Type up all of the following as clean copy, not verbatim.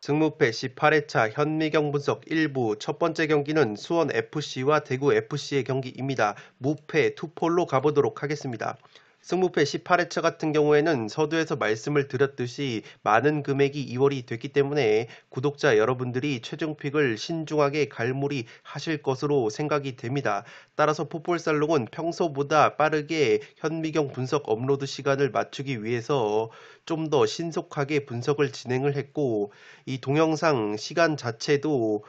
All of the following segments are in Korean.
승무패 18회차 현미경 분석 1부 첫 번째 경기는 수원FC와 대구FC의 경기입니다. 무패 투폴로 가보도록 하겠습니다. 승무패 18회차 같은 경우에는 서두에서 말씀을 드렸듯이 많은 금액이 이월이 됐기 때문에 구독자 여러분들이 최종픽을 신중하게 갈무리 하실 것으로 생각이 됩니다. 따라서 풋볼살롱은 평소보다 빠르게 현미경 분석 업로드 시간을 맞추기 위해서 좀 더 신속하게 분석을 진행을 했고, 이 동영상 시간 자체도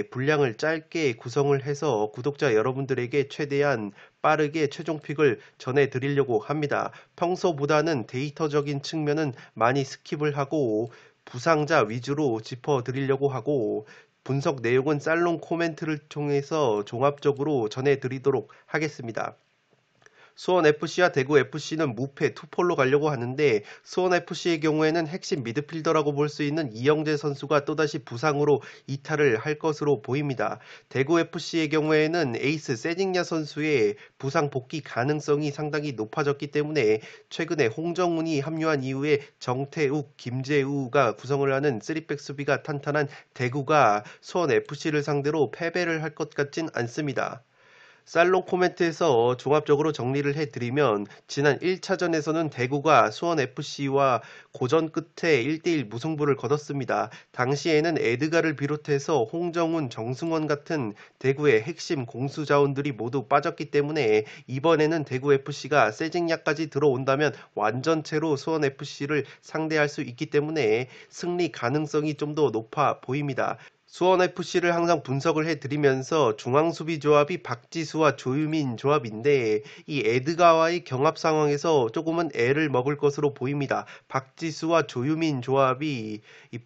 분량을 짧게 구성을 해서 구독자 여러분들에게 최대한 빠르게 최종픽을 전해드리려고 합니다. 평소보다는 데이터적인 측면은 많이 스킵을 하고 부상자 위주로 짚어드리려고 하고, 분석 내용은 살롱 코멘트를 통해서 종합적으로 전해드리도록 하겠습니다. 수원FC와 대구FC는 무패 투폴로 가려고 하는데, 수원FC의 경우에는 핵심 미드필더라고 볼 수 있는 이영재 선수가 또다시 부상으로 이탈을 할 것으로 보입니다. 대구FC의 경우에는 에이스 세징야 선수의 부상 복귀 가능성이 상당히 높아졌기 때문에 최근에 홍정훈이 합류한 이후에 정태욱, 김재우가 구성을 하는 3백 수비가 탄탄한 대구가 수원FC를 상대로 패배를 할 것 같진 않습니다. 살롱 코멘트에서 종합적으로 정리를 해드리면, 지난 1차전에서는 대구가 수원FC와 고전 끝에 1대1 무승부를 거뒀습니다. 당시에는 에드가를 비롯해서 홍정훈, 정승원 같은 대구의 핵심 공수 자원들이 모두 빠졌기 때문에 이번에는 대구FC가 세징야까지 들어온다면 완전체로 수원FC를 상대할 수 있기 때문에 승리 가능성이 좀 더 높아 보입니다. 수원FC를 항상 분석을 해드리면서 중앙수비 조합이 박지수와 조유민 조합인데, 이 에드가와의 경합 상황에서 조금은 애를 먹을 것으로 보입니다. 박지수와 조유민 조합이 이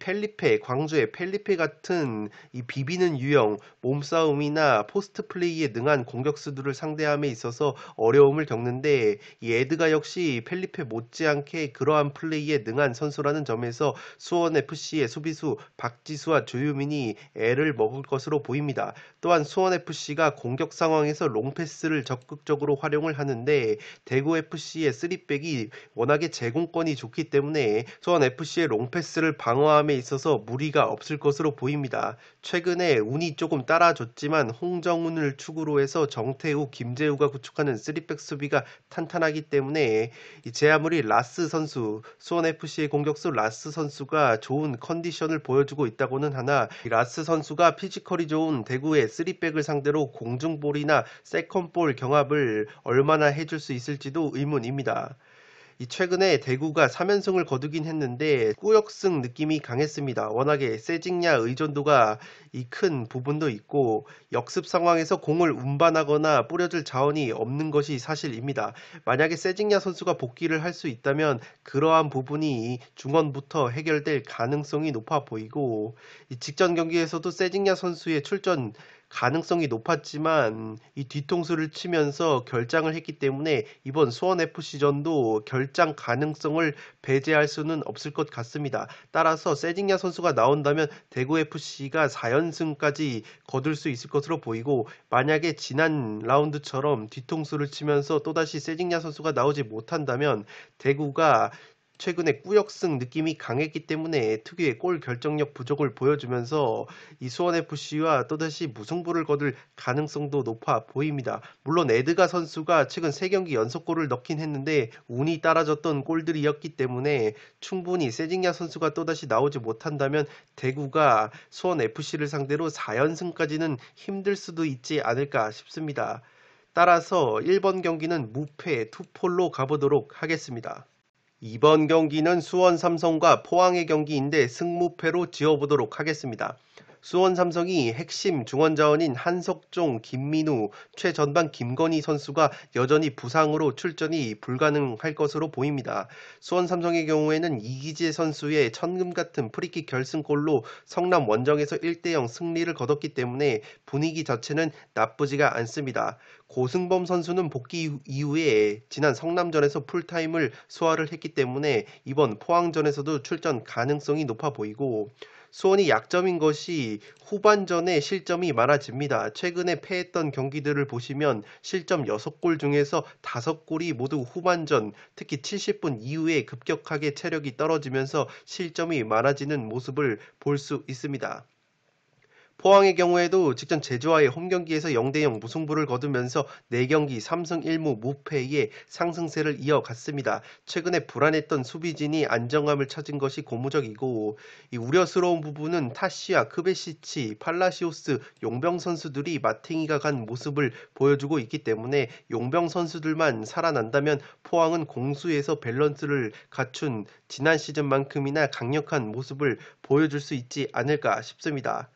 광주의 펠리페 같은 이 비비는 유형, 몸싸움이나 포스트 플레이에 능한 공격수들을 상대함에 있어서 어려움을 겪는데, 이 에드가 역시 펠리페 못지않게 그러한 플레이에 능한 선수라는 점에서 수원FC의 수비수 박지수와 조유민이 애를 먹을 것으로 보입니다. 또한 수원FC가 공격 상황에서 롱패스를 적극적으로 활용을 하는데, 대구FC의 3백이 워낙에 제공권이 좋기 때문에 수원FC의 롱패스를 방어함에 있어서 무리가 없을 것으로 보입니다. 최근에 운이 조금 따라줬지만 홍정훈을 축으로 해서 정태우, 김재우가 구축하는 3백 수비가 탄탄하기 때문에 제 아무리 수원FC의 공격수 라스 선수가 좋은 컨디션을 보여주고 있다고는 하나, 라스 선수가 피지컬이 좋은 대구의 3백을 상대로 공중볼이나 세컨볼 경합을 얼마나 해줄 수 있을지도 의문입니다. 최근에 대구가 3연승을 거두긴 했는데 꾸역승 느낌이 강했습니다. 워낙에 세징야 의존도가 큰 부분도 있고, 역습 상황에서 공을 운반하거나 뿌려줄 자원이 없는 것이 사실입니다. 만약에 세징야 선수가 복귀를 할 수 있다면 그러한 부분이 중원부터 해결될 가능성이 높아 보이고, 직전 경기에서도 세징야 선수의 출전 가능성이 높았지만 이 뒤통수를 치면서 결장을 했기 때문에 이번 수원FC전도 결장 가능성을 배제할 수는 없을 것 같습니다. 따라서 세징야 선수가 나온다면 대구FC가 4연승까지 거둘 수 있을 것으로 보이고, 만약에 지난 라운드처럼 뒤통수를 치면서 또다시 세징야 선수가 나오지 못한다면 대구가 최근에 꾸역승 느낌이 강했기 때문에 특유의 골 결정력 부족을 보여주면서 이 수원FC와 또다시 무승부를 거둘 가능성도 높아 보입니다. 물론 에드가 선수가 최근 3경기 연속골을 넣긴 했는데 운이 따라줬던 골들이었기 때문에 충분히 세징야 선수가 또다시 나오지 못한다면 대구가 수원FC를 상대로 4연승까지는 힘들 수도 있지 않을까 싶습니다. 따라서 1번 경기는 무패 투폴로 가보도록 하겠습니다. 이번 경기는 수원 삼성과 포항의 경기인데 승무패로 지어보도록 하겠습니다. 수원 삼성이 핵심 중원 자원인 한석종, 김민우, 최전방 김건희 선수가 여전히 부상으로 출전이 불가능할 것으로 보입니다. 수원 삼성의 경우에는 이기재 선수의 천금 같은 프리킥 결승골로 성남 원정에서 1대0 승리를 거뒀기 때문에 분위기 자체는 나쁘지가 않습니다. 고승범 선수는 복귀 이후에 지난 성남전에서 풀타임을 소화를 했기 때문에 이번 포항전에서도 출전 가능성이 높아 보이고, 수원이 약점인 것이 후반전에 실점이 많아집니다. 최근에 패했던 경기들을 보시면 실점 6골 중에서 5골이 모두 후반전, 특히 70분 이후에 급격하게 체력이 떨어지면서 실점이 많아지는 모습을 볼 수 있습니다. 포항의 경우에도 직전 제주와의 홈경기에서 0대0 무승부를 거두면서 4경기 3승 1무 무패의 상승세를 이어갔습니다. 최근에 불안했던 수비진이 안정감을 찾은 것이 고무적이고, 이 우려스러운 부분은 타시아, 크베시치, 팔라시오스, 용병 선수들이 마탱이가 간 모습을 보여주고 있기 때문에 용병 선수들만 살아난다면 포항은 공수에서 밸런스를 갖춘 지난 시즌만큼이나 강력한 모습을 보여줄 수 있지 않을까 싶습니다.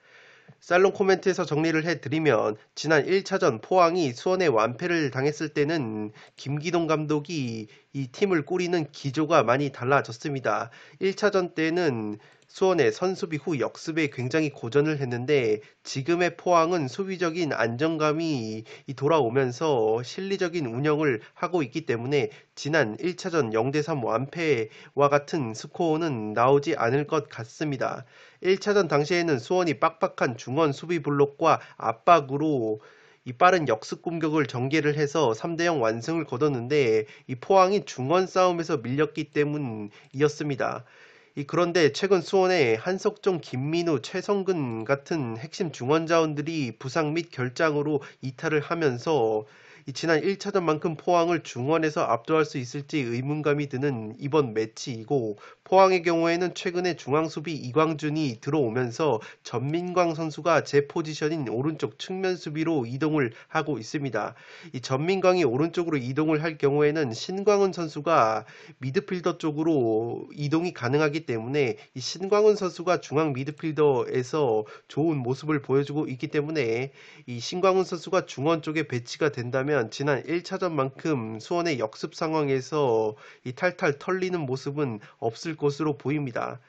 살롱 코멘트에서 정리를 해드리면 지난 1차전 포항이 수원에 완패를 당했을 때는 김기동 감독이 이 팀을 꾸리는 기조가 많이 달라졌습니다. 1차전 때는 수원의 선수비 후 역습에 굉장히 고전을 했는데 지금의 포항은 수비적인 안정감이 돌아오면서 실리적인 운영을 하고 있기 때문에 지난 1차전 0대3 완패와 같은 스코어는 나오지 않을 것 같습니다. 1차전 당시에는 수원이 빡빡한 중원 수비 블록과 압박으로 이 빠른 역습 공격을 전개를 해서 3대0 완승을 거뒀는데 이 포항이 중원 싸움에서 밀렸기 때문이었습니다. 그런데 최근 수원에 한석종, 김민우, 최성근 같은 핵심 중원 자원들이 부상 및 결장으로 이탈을 하면서 지난 1차전만큼 포항을 중원에서 압도할 수 있을지 의문감이 드는 이번 매치이고, 포항의 경우에는 최근에 중앙수비 이광준이 들어오면서 전민광 선수가 제 포지션인 오른쪽 측면 수비로 이동을 하고 있습니다. 이 전민광이 오른쪽으로 이동을 할 경우에는 신광훈 선수가 미드필더 쪽으로 이동이 가능하기 때문에 이 신광훈 선수가 중앙 미드필더에서 좋은 모습을 보여주고 있기 때문에 이 신광훈 선수가 중원 쪽에 배치가 된다면 지난 1차전만큼 수원의 역습 상황에서 이 탈탈 털리는 모습은 없을 것으로 보입니다.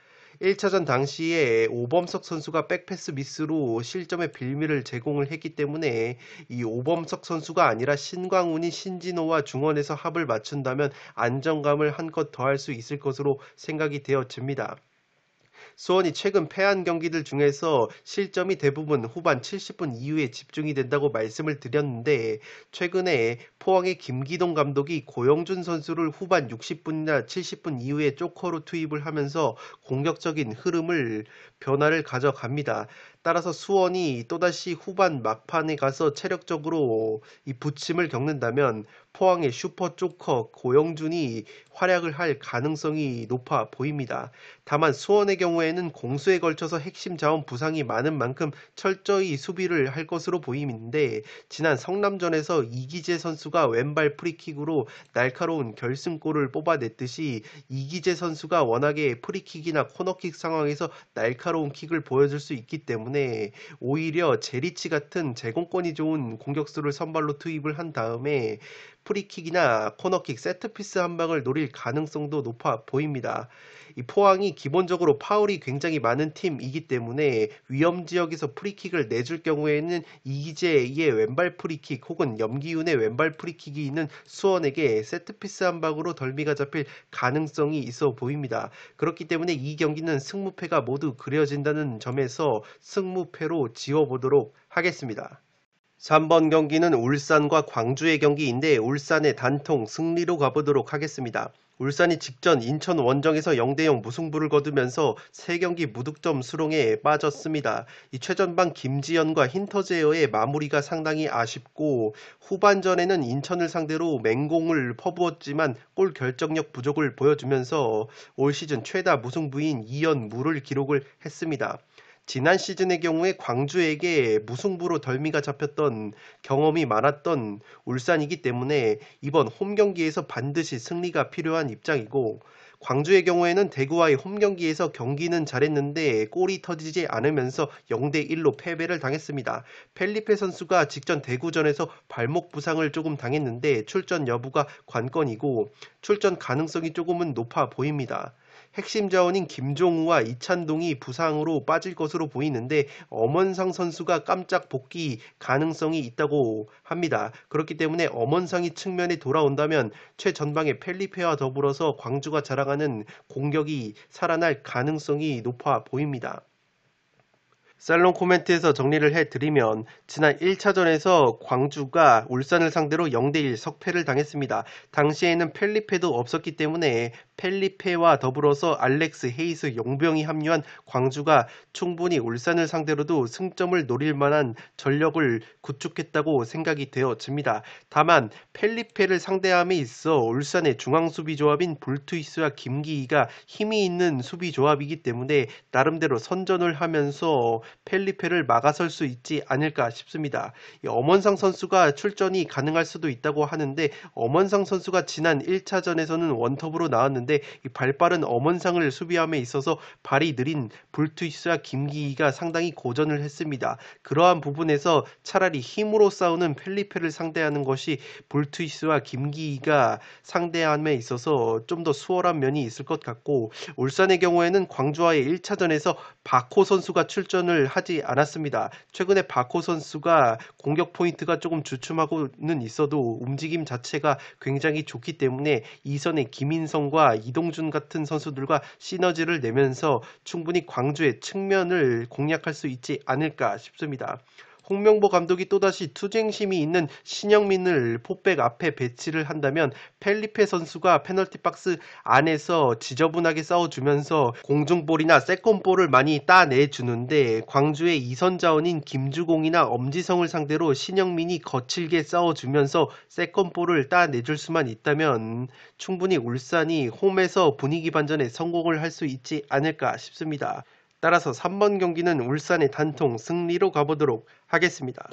1차전 당시에 오범석 선수가 백패스 미스로 실점의 빌미를 제공을 했기 때문에 이 오범석 선수가 아니라 신광훈이 신진호와 중원에서 합을 맞춘다면 안정감을 한껏 더할 수 있을 것으로 생각이 되어집니다. 수원이 최근 패한 경기들 중에서 실점이 대부분 후반 70분 이후에 집중이 된다고 말씀을 드렸는데, 최근에 포항의 김기동 감독이 고영준 선수를 후반 60분이나 70분 이후에 조커로 투입을 하면서 공격적인 흐름을 변화를 가져갑니다. 따라서 수원이 또다시 후반 막판에 가서 체력적으로 이 부침을 겪는다면 포항의 슈퍼 조커 고영준이 활약을 할 가능성이 높아 보입니다. 다만 수원의 경우에는 공수에 걸쳐서 핵심 자원 부상이 많은 만큼 철저히 수비를 할 것으로 보이는데, 지난 성남전에서 이기재 선수가 왼발 프리킥으로 날카로운 결승골을 뽑아냈듯이 이기재 선수가 워낙에 프리킥이나 코너킥 상황에서 날카로운 킥을 보여줄 수 있기 때문에 오히려 제리치 같은 제공권이 좋은 공격수를 선발로 투입을 한 다음에 프리킥이나 코너킥, 세트피스 한 방을 노릴 가능성도 높아 보입니다. 이 포항이 기본적으로 파울이 굉장히 많은 팀이기 때문에 위험 지역에서 프리킥을 내줄 경우에는 이기재의 왼발 프리킥 혹은 염기훈의 왼발 프리킥이 있는 수원에게 세트피스 한 방으로 덜미가 잡힐 가능성이 있어 보입니다. 그렇기 때문에 이 경기는 승무패가 모두 그려진다는 점에서 승무패로 지워보도록 하겠습니다. 3번 경기는 울산과 광주의 경기인데 울산의 단통 승리로 가보도록 하겠습니다. 울산이 직전 인천 원정에서 0대0 무승부를 거두면서 3경기 무득점 수렁에 빠졌습니다. 이 최전방 김지현과 힌터제어의 마무리가 상당히 아쉽고, 후반전에는 인천을 상대로 맹공을 퍼부었지만 골 결정력 부족을 보여주면서 올 시즌 최다 무승부인 2연무를 기록을 했습니다. 지난 시즌의 경우에 광주에게 무승부로 덜미가 잡혔던 경험이 많았던 울산이기 때문에 이번 홈경기에서 반드시 승리가 필요한 입장이고, 광주의 경우에는 대구와의 홈경기에서 경기는 잘했는데 골이 터지지 않으면서 0대1로 패배를 당했습니다. 펠리페 선수가 직전 대구전에서 발목 부상을 조금 당했는데 출전 여부가 관건이고 출전 가능성이 조금은 높아 보입니다. 핵심 자원인 김종우와 이찬동이 부상으로 빠질 것으로 보이는데 엄원상 선수가 깜짝 복귀 가능성이 있다고 합니다. 그렇기 때문에 엄원상이 측면에 돌아온다면 최전방의 펠리페와 더불어서 광주가 자랑하는 공격이 살아날 가능성이 높아 보입니다. 살롱 코멘트에서 정리를 해드리면 지난 1차전에서 광주가 울산을 상대로 0대1 석패를 당했습니다. 당시에는 펠리페도 없었기 때문에 펠리페와 더불어서 알렉스, 헤이스, 용병이 합류한 광주가 충분히 울산을 상대로도 승점을 노릴 만한 전력을 구축했다고 생각이 되어집니다. 다만 펠리페를 상대함에 있어 울산의 중앙수비 조합인 볼투이스와 김기희가 힘이 있는 수비 조합이기 때문에 나름대로 선전을 하면서 펠리페를 막아설 수 있지 않을까 싶습니다. 엄원상 선수가 출전이 가능할 수도 있다고 하는데 엄원상 선수가 지난 1차전에서는 원톱으로 나왔는데 이 발빠른 엄원상을 수비함에 있어서 발이 느린 볼투이스와 김기희가 상당히 고전을 했습니다. 그러한 부분에서 차라리 힘으로 싸우는 펠리페를 상대하는 것이 볼투이스와 김기희가 상대함에 있어서 좀 더 수월한 면이 있을 것 같고, 울산의 경우에는 광주와의 1차전에서 바코 선수가 출전을 하지 않았습니다. 최근에 바코 선수가 공격 포인트가 조금 주춤하고는 있어도 움직임 자체가 굉장히 좋기 때문에 이선의 김인성과 이동준 같은 선수들과 시너지를 내면서 충분히 광주의 측면을 공략할 수 있지 않을까 싶습니다. 홍명보 감독이 또다시 투쟁심이 있는 신영민을 포백 앞에 배치를 한다면 펠리페 선수가 페널티 박스 안에서 지저분하게 싸워주면서 공중볼이나 세컨볼을 많이 따내주는데, 광주의 이선 자원인 김주공이나 엄지성을 상대로 신영민이 거칠게 싸워주면서 세컨볼을 따내줄 수만 있다면 충분히 울산이 홈에서 분위기 반전에 성공을 할 수 있지 않을까 싶습니다. 따라서 3번 경기는 울산의 단통 승리로 가보도록 하겠습니다.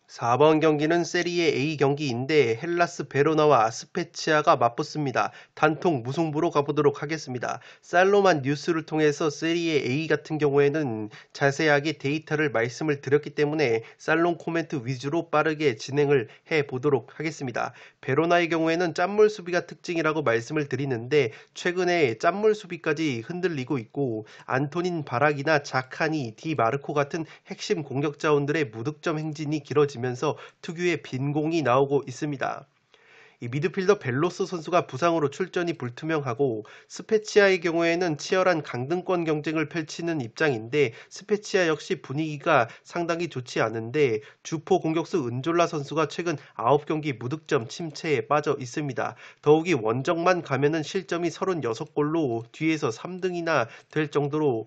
4번 경기는 세리에 A 경기인데 헬라스 베로나와 스페치아가 맞붙습니다. 단통 무승부로 가보도록 하겠습니다. 살로만 뉴스를 통해서 세리에 A 같은 경우에는 자세하게 데이터를 말씀을 드렸기 때문에 살롱 코멘트 위주로 빠르게 진행을 해보도록 하겠습니다. 베로나의 경우에는 짠물 수비가 특징이라고 말씀을 드리는데 최근에 짠물 수비까지 흔들리고 있고, 안토닌 바락이나 자카니, 디마르코 같은 핵심 공격 자원들의 무득점 행진이 길어지면서 특유의 빈공이 나오고 있습니다. 이 미드필더 벨로스 선수가 부상으로 출전이 불투명하고, 스페치아의 경우에는 치열한 강등권 경쟁을 펼치는 입장인데 스페치아 역시 분위기가 상당히 좋지 않은데 주포 공격수 은졸라 선수가 최근 9경기 무득점 침체에 빠져 있습니다. 더욱이 원정만 가면은 실점이 36골로 뒤에서 3등이나 될 정도로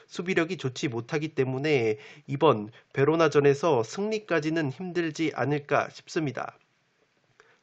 수비력이 좋지 못하기 때문에 이번 베로나전에서 승리까지는 힘들지 않을까 싶습니다.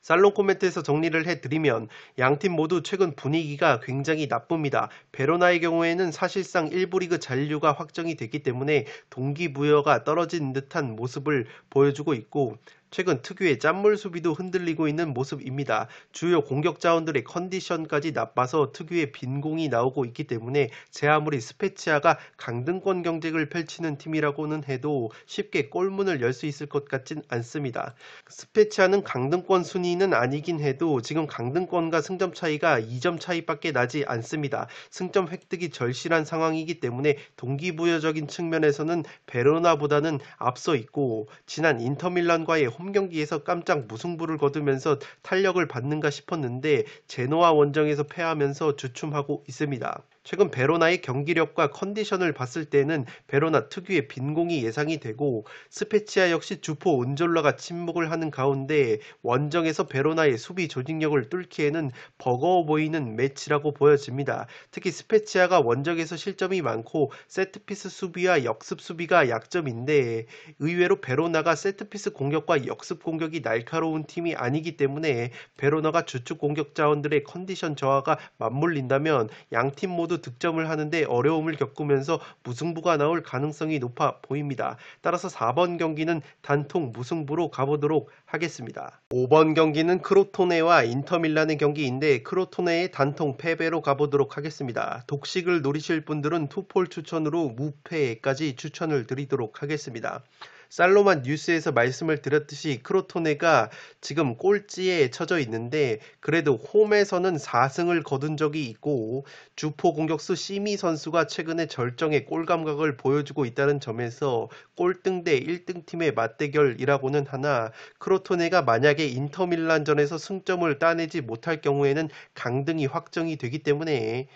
살롱 코멘트에서 정리를 해드리면 양팀 모두 최근 분위기가 굉장히 나쁩니다. 베로나의 경우에는 사실상 1부 리그 잔류가 확정이 됐기 때문에 동기부여가 떨어진 듯한 모습을 보여주고 있고, 최근 특유의 짠물 수비도 흔들리고 있는 모습입니다. 주요 공격 자원들의 컨디션까지 나빠서 특유의 빈공이 나오고 있기 때문에 제 아무리 스페치아가 강등권 경쟁을 펼치는 팀이라고는 해도 쉽게 골문을 열 수 있을 것 같진 않습니다. 스페치아는 강등권 순위는 아니긴 해도 지금 강등권과 승점 차이가 2점 차이밖에 나지 않습니다. 승점 획득이 절실한 상황이기 때문에 동기부여적인 측면에서는 베로나보다는 앞서 있고, 지난 인터밀란과의 홈경기에서 깜짝 무승부를 거두면서 탄력을 받는가 싶었는데 제노아 원정에서 패하면서 주춤하고 있습니다. 최근 베로나의 경기력과 컨디션을 봤을 때는 베로나 특유의 빈공이 예상이 되고, 스페치아 역시 주포 은졸라가 침묵을 하는 가운데 원정에서 베로나의 수비 조직력을 뚫기에는 버거워 보이는 매치라고 보여집니다. 특히 스페치아가 원정에서 실점이 많고 세트피스 수비와 역습 수비가 약점인데, 의외로 베로나가 세트피스 공격과 역습 공격이 날카로운 팀이 아니기 때문에 베로나가 주축 공격 자원들의 컨디션 저하가 맞물린다면 양팀 모두 득점을 하는데 어려움을 겪으면서 무승부가 나올 가능성이 높아 보입니다. 따라서 4번 경기는 단통 무승부로 가보도록 하겠습니다. 5번 경기는 크로토네와 인터밀란의 경기인데 크로토네의 단통 패배로 가보도록 하겠습니다. 독식을 노리실 분들은 투폴 추천으로 무패까지 추천을 드리도록 하겠습니다. 살로만 뉴스에서 말씀을 드렸듯이 크로토네가 지금 꼴찌에 처져 있는데 그래도 홈에서는 4승을 거둔 적이 있고, 주포 공격수 시미 선수가 최근에 절정의 골 감각을 보여주고 있다는 점에서 꼴등 대 1등 팀의 맞대결이라고는 하나, 크로토네가 만약에 인터밀란전에서 승점을 따내지 못할 경우에는 강등이 확정이 되기 때문에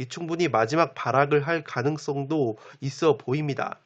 충분히 마지막 발악을 할 가능성도 있어 보입니다.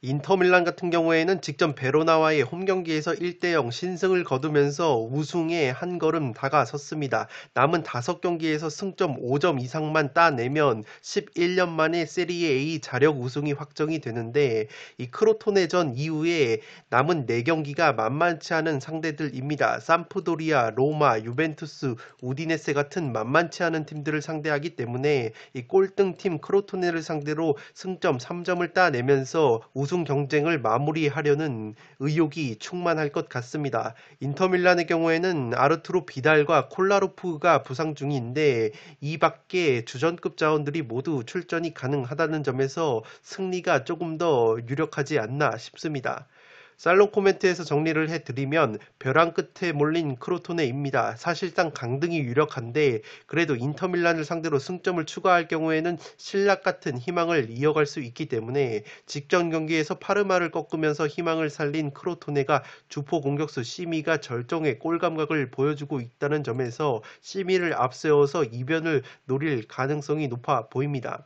인터밀란 같은 경우에는 직전 베로나와의 홈경기에서 1대0 신승을 거두면서 우승에 한 걸음 다가섰습니다. 남은 5경기에서 승점 5점 이상만 따내면 11년 만에 세리에 A 자력 우승이 확정이 되는데 이 크로토네전 이후에 남은 4경기가 만만치 않은 상대들입니다. 삼프도리아, 로마, 유벤투스, 우디네세 같은 만만치 않은 팀들을 상대하기 때문에 이 꼴등팀 크로토네를 상대로 승점 3점을 따내면서 우승 경쟁을 마무리하려는 의욕이 충만할 것 같습니다. 인터밀란의 경우에는 아르투로 비달과 콜라로프가 부상 중인데 이 밖에 주전급 자원들이 모두 출전이 가능하다는 점에서 승리가 조금 더 유력하지 않나 싶습니다. 살롱 코멘트에서 정리를 해드리면 벼랑 끝에 몰린 크로토네입니다. 사실상 강등이 유력한데 그래도 인터밀란을 상대로 승점을 추가할 경우에는 신락 같은 희망을 이어갈 수 있기 때문에 직전 경기에서 파르마를 꺾으면서 희망을 살린 크로토네가 주포 공격수 시미가 절정의 골 감각을 보여주고 있다는 점에서 시미를 앞세워서 이변을 노릴 가능성이 높아 보입니다.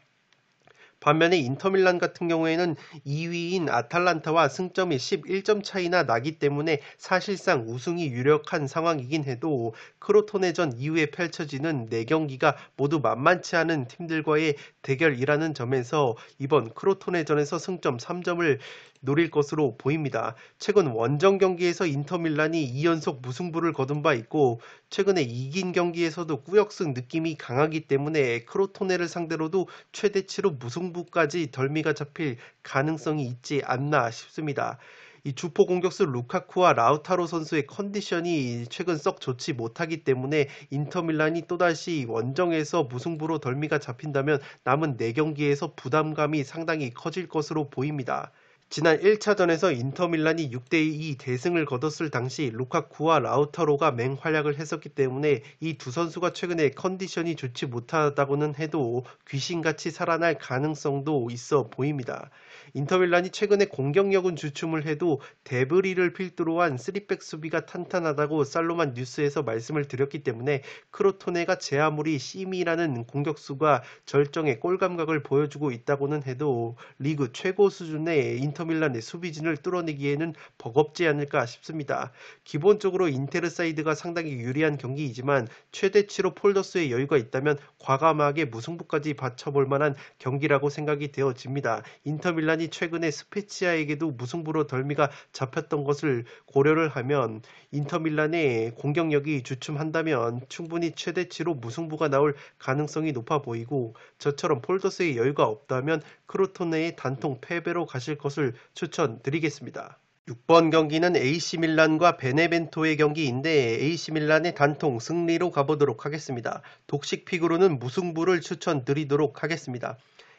반면에 인터밀란 같은 경우에는 2위인 아탈란타와 승점이 11점 차이나 나기 때문에 사실상 우승이 유력한 상황이긴 해도 크로토네전 이후에 펼쳐지는 4경기가 모두 만만치 않은 팀들과의 대결이라는 점에서 이번 크로토네전에서 승점 3점을 노릴 것으로 보입니다. 최근 원정 경기에서 인터밀란이 2연속 무승부를 거둔 바 있고 최근에 이긴 경기에서도 꾸역승 느낌이 강하기 때문에 크로토네를 상대로도 최대치로 무승부까지 덜미가 잡힐 가능성이 있지 않나 싶습니다. 이 주포 공격수 루카쿠와 라우타로 선수의 컨디션이 최근 썩 좋지 못하기 때문에 인터밀란이 또다시 원정에서 무승부로 덜미가 잡힌다면 남은 4경기에서 부담감이 상당히 커질 것으로 보입니다. 지난 1차전에서 인터밀란이 6대2 대승을 거뒀을 당시 루카쿠와 라우타로가 맹활약을 했었기 때문에 이 두 선수가 최근에 컨디션이 좋지 못하다고는 해도 귀신같이 살아날 가능성도 있어 보입니다. 인터밀란이 최근에 공격력은 주춤을 해도 데브리를 필두로 한 3백 수비가 탄탄하다고 살로만 뉴스에서 말씀을 드렸기 때문에 크로토네가 제 아무리 시미라는 공격수가 절정의 골 감각을 보여주고 있다고는 해도 리그 최고 수준의 인터밀란의 수비진을 뚫어내기에는 버겁지 않을까 싶습니다. 기본적으로 인테르 사이드가 상당히 유리한 경기이지만 최대치로 폴더스의 여유가 있다면 과감하게 무승부까지 받쳐볼 만한 경기라고 생각이 되어집니다. 인터밀란이 최근에 스페치아에게도 무승부로 덜미가 잡혔던 것을 고려를 하면 인터밀란의 공격력이 주춤한다면 충분히 최대치로 무승부가 나올 가능성이 높아 보이고 저처럼 폴더스의 여유가 없다면 크로토네의 단통 패배로 가실 것을 추천드리겠습니다. 6번 경기는 AC밀란과 베네벤토의 경기인데 AC밀란의 단통 승리로 가보도록 하겠습니다. 독식픽으로는 무승부를 추천드리도록 하겠습니다.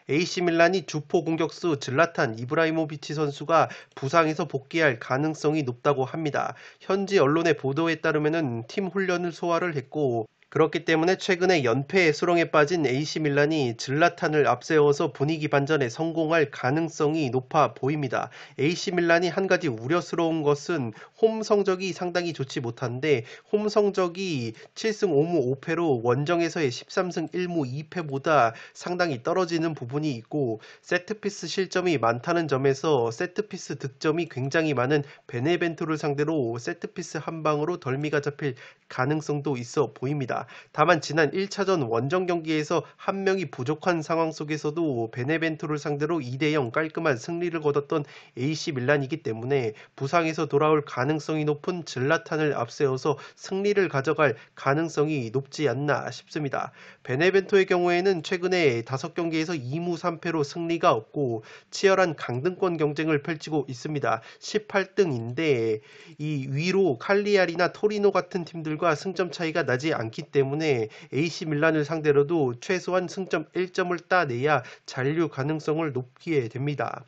AC밀란이 주포 공격수 질라탄 이브라이모비치 선수가 부상에서 복귀할 가능성이 높다고 합니다. 현지 언론의 보도에 따르면 팀 훈련을 소화를 했고 그렇기 때문에 최근에 연패의 수렁에 빠진 AC밀란이 질라탄을 앞세워서 분위기 반전에 성공할 가능성이 높아 보입니다. AC밀란이 한 가지 우려스러운 것은 홈 성적이 상당히 좋지 못한데 홈 성적이 7승 5무 5패로 원정에서의 13승 1무 2패보다 상당히 떨어지는 부분이 있고 세트피스 실점이 많다는 점에서 세트피스 득점이 굉장히 많은 베네벤토를 상대로 세트피스 한 방으로 덜미가 잡힐 가능성도 있어 보입니다. 다만 지난 1차전 원정 경기에서 한 명이 부족한 상황 속에서도 베네벤토를 상대로 2대0 깔끔한 승리를 거뒀던 AC밀란이기 때문에 부상에서 돌아올 가능성이 높은 질라탄을 앞세워서 승리를 가져갈 가능성이 높지 않나 싶습니다. 베네벤토의 경우에는 최근에 5경기에서 2무 3패로 승리가 없고 치열한 강등권 경쟁을 펼치고 있습니다. 18등인데 이 위로 칼리아리나 토리노 같은 팀들과 승점 차이가 나지 않기 때문에 AC밀란을 상대로도 최소한 승점 1점을 따내야 잔류 가능성을 높게 됩니다.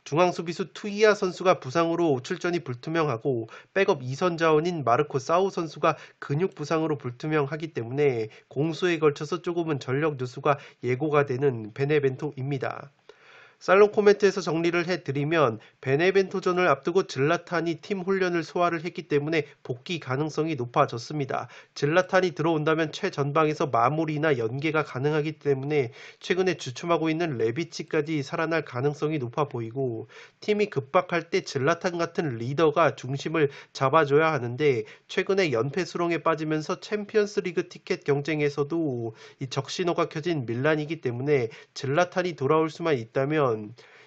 중앙 수비수 투이아 선수가 부상으로 출전이 불투명하고 백업 2선 자원인 마르코 사우 선수가 근육 부상으로 불투명하기 때문에 공수에 걸쳐서 조금은 전력 누수가 예고가 되는 베네벤토입니다. 살롱 코멘트에서 정리를 해드리면 베네벤토전을 앞두고 질라탄이 팀 훈련을 소화를 했기 때문에 복귀 가능성이 높아졌습니다. 질라탄이 들어온다면 최전방에서 마무리나 연계가 가능하기 때문에 최근에 주춤하고 있는 레비치까지 살아날 가능성이 높아 보이고, 팀이 급박할 때 질라탄 같은 리더가 중심을 잡아줘야 하는데 최근에 연패 수렁에 빠지면서 챔피언스 리그 티켓 경쟁에서도 이 적신호가 켜진 밀란이기 때문에 질라탄이 돌아올 수만 있다면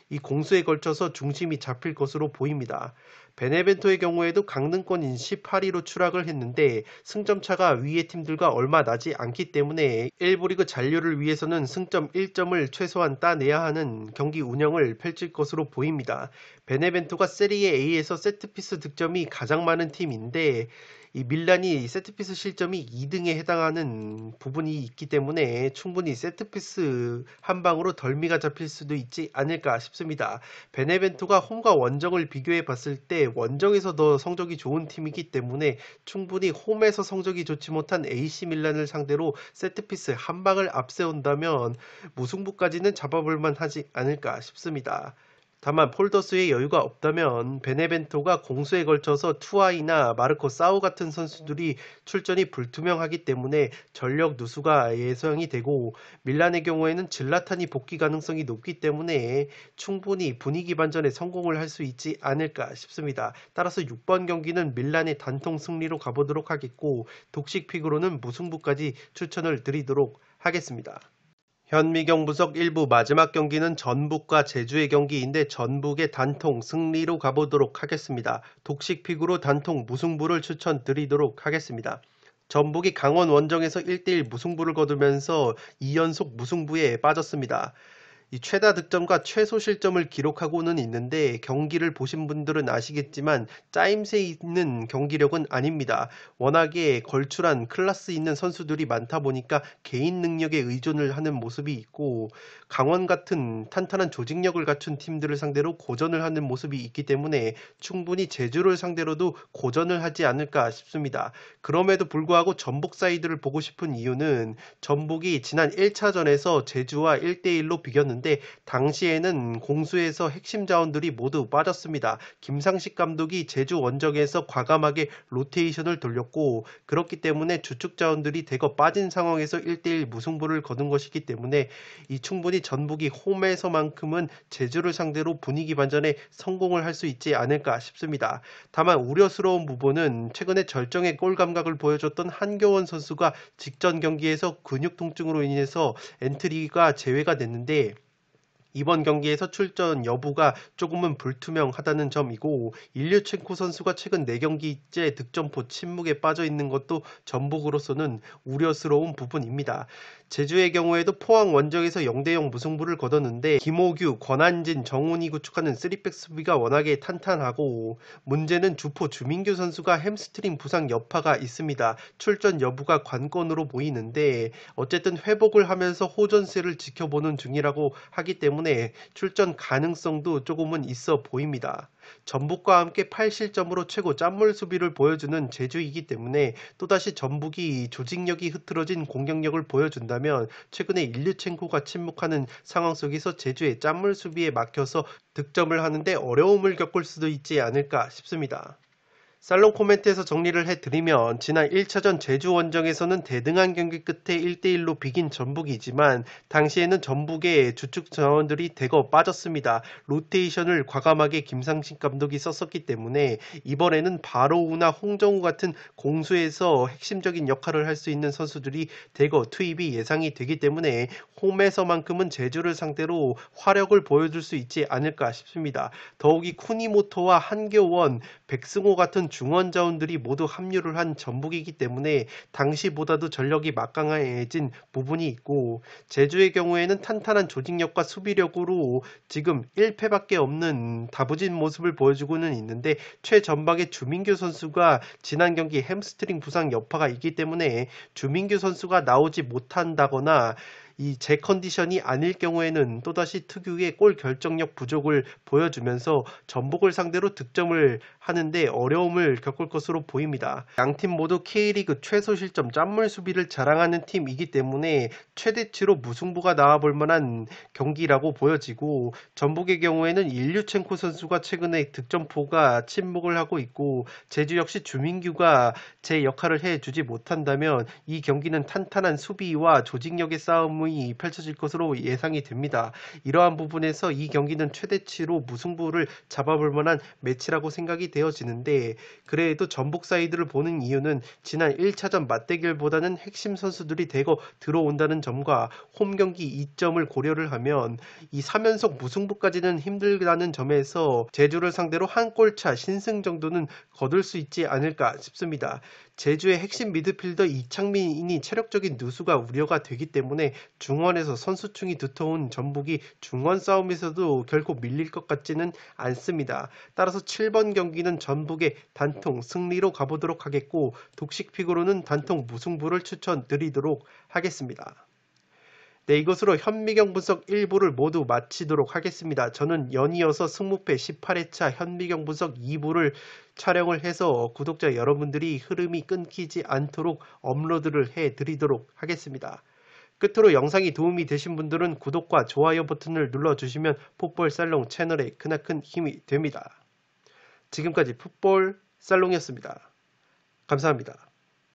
이 공수에 걸쳐서 중심이 잡힐 것으로 보입니다. 베네벤토의 경우에도 강등권인 18위로 추락을 했는데 승점차가 위의 팀들과 얼마 나지 않기 때문에 1부 리그 잔류를 위해서는 승점 1점을 최소한 따내야 하는 경기 운영을 펼칠 것으로 보입니다. 베네벤토가 세리에 A에서 세트피스 득점이 가장 많은 팀인데 이 밀란이 세트피스 실점이 2등에 해당하는 부분이 있기 때문에 충분히 세트피스 한 방으로 덜미가 잡힐 수도 있지 않을까 싶습니다. 베네벤토가 홈과 원정을 비교해 봤을 때 원정에서 더 성적이 좋은 팀이기 때문에 충분히 홈에서 성적이 좋지 못한 AC 밀란을 상대로 세트피스 한 방을 앞세운다면 무승부까지는 잡아볼 만하지 않을까 싶습니다. 다만 폴더스의 여유가 없다면 베네벤토가 공수에 걸쳐서 투아이나 마르코 사우 같은 선수들이 출전이 불투명하기 때문에 전력 누수가 예상이 되고, 밀란의 경우에는 질라탄이 복귀 가능성이 높기 때문에 충분히 분위기 반전에 성공을 할 수 있지 않을까 싶습니다. 따라서 6번 경기는 밀란의 단통 승리로 가보도록 하겠고, 독식픽으로는 무승부까지 추천을 드리도록 하겠습니다. 현미경 분석 1부 마지막 경기는 전북과 제주의 경기인데 전북의 단통 승리로 가보도록 하겠습니다. 독식픽으로 단통 무승부를 추천드리도록 하겠습니다. 전북이 강원 원정에서 1대1 무승부를 거두면서 2연속 무승부에 빠졌습니다. 이 최다 득점과 최소 실점을 기록하고는 있는데 경기를 보신 분들은 아시겠지만 짜임새 있는 경기력은 아닙니다. 워낙에 걸출한 클래스 있는 선수들이 많다 보니까 개인 능력에 의존을 하는 모습이 있고, 강원 같은 탄탄한 조직력을 갖춘 팀들을 상대로 고전을 하는 모습이 있기 때문에 충분히 제주를 상대로도 고전을 하지 않을까 싶습니다. 그럼에도 불구하고 전북 사이드를 보고 싶은 이유는 전북이 지난 1차전에서 제주와 1대1로 비겼는데 당시에는 공수에서 핵심 자원들이 모두 빠졌습니다. 김상식 감독이 제주 원정에서 과감하게 로테이션을 돌렸고, 그렇기 때문에 주축 자원들이 대거 빠진 상황에서 1대1 무승부를 거둔 것이기 때문에 이 충분히 전북이 홈에서만큼은 제주를 상대로 분위기 반전에 성공을 할 수 있지 않을까 싶습니다. 다만 우려스러운 부분은 최근에 절정의 골 감각을 보여줬던 한교원 선수가 직전 경기에서 근육 통증으로 인해서 엔트리가 제외가 됐는데 이번 경기에서 출전 여부가 조금은 불투명하다는 점이고, 일류첸코 선수가 최근 4경기째 득점포 침묵에 빠져 있는 것도 전북으로서는 우려스러운 부분입니다. 제주의 경우에도 포항 원정에서 0대0 무승부를 거뒀는데 김호규, 권한진, 정훈이 구축하는 3백 수비가 워낙에 탄탄하고, 문제는 주포 주민규 선수가 햄스트링 부상 여파가 있습니다. 출전 여부가 관건으로 보이는데 어쨌든 회복을 하면서 호전세를 지켜보는 중이라고 하기 때문에 출전 가능성도 조금은 있어 보입니다. 전북과 함께 8실점으로 최고 짠물 수비를 보여주는 제주이기 때문에 또다시 전북이 조직력이 흐트러진 공격력을 보여준다면 최근에 일류첸코가 침묵하는 상황 속에서 제주의 짠물 수비에 막혀서 득점을 하는데 어려움을 겪을 수도 있지 않을까 싶습니다. 살롱 코멘트에서 정리를 해드리면 지난 1차전 제주 원정에서는 대등한 경기 끝에 1대1로 비긴 전북이지만 당시에는 전북의 주축 자원들이 대거 빠졌습니다. 로테이션을 과감하게 김상식 감독이 썼었기 때문에 이번에는 바로우나 홍정우 같은 공수에서 핵심적인 역할을 할 수 있는 선수들이 대거 투입이 예상이 되기 때문에 홈에서만큼은 제주를 상대로 화력을 보여줄 수 있지 않을까 싶습니다. 더욱이 쿠니모토와 한교원, 백승호 같은 중원 자원들이 모두 합류를 한 전북이기 때문에 당시보다도 전력이 막강해진 부분이 있고, 제주의 경우에는 탄탄한 조직력과 수비력으로 지금 1패밖에 없는 다부진 모습을 보여주고는 있는데 최전방에 주민규 선수가 지난 경기 햄스트링 부상 여파가 있기 때문에 주민규 선수가 나오지 못한다거나 이 제 컨디션이 아닐 경우에는 또다시 특유의 골 결정력 부족을 보여주면서 전북을 상대로 득점을 하는데 어려움을 겪을 것으로 보입니다. 양팀 모두 K리그 최소 실점 짠물 수비를 자랑하는 팀이기 때문에 최대치로 무승부가 나와볼 만한 경기라고 보여지고, 전북의 경우에는 일류첸코 선수가 최근에 득점포가 침묵을 하고 있고 제주 역시 주민규가 제 역할을 해주지 못한다면 이 경기는 탄탄한 수비와 조직력의 싸움이 펼쳐질 것으로 예상이 됩니다. 이러한 부분에서 이 경기는 최대치로 무승부를 잡아볼 만한 매치라고 생각이 되어지는데, 그래도 전북 사이드를 보는 이유는 지난 1차전 맞대결보다는 핵심 선수들이 대거 들어온다는 점과 홈 경기 2점을 고려를 하면 이 3연속 무승부까지는 힘들다는 점에서 제주를 상대로 한 골차 신승 정도는 거둘 수 있지 않을까 싶습니다. 제주의 핵심 미드필더 이창민이 체력적인 누수가 우려가 되기 때문에 중원에서 선수층이 두터운 전북이 중원 싸움에서도 결코 밀릴 것 같지는 않습니다. 따라서 7번 경기는 전북의 단통 승리로 가보도록 하겠고, 독식픽으로는 단통 무승부를 추천드리도록 하겠습니다. 네, 이것으로 현미경 분석 1부를 모두 마치도록 하겠습니다. 저는 연이어서 승무패 18회차 현미경 분석 2부를 촬영을 해서 구독자 여러분들이 흐름이 끊기지 않도록 업로드를 해드리도록 하겠습니다. 끝으로 영상이 도움이 되신 분들은 구독과 좋아요 버튼을 눌러주시면 풋볼살롱 채널에 크나큰 힘이 됩니다. 지금까지 풋볼살롱이었습니다. 감사합니다.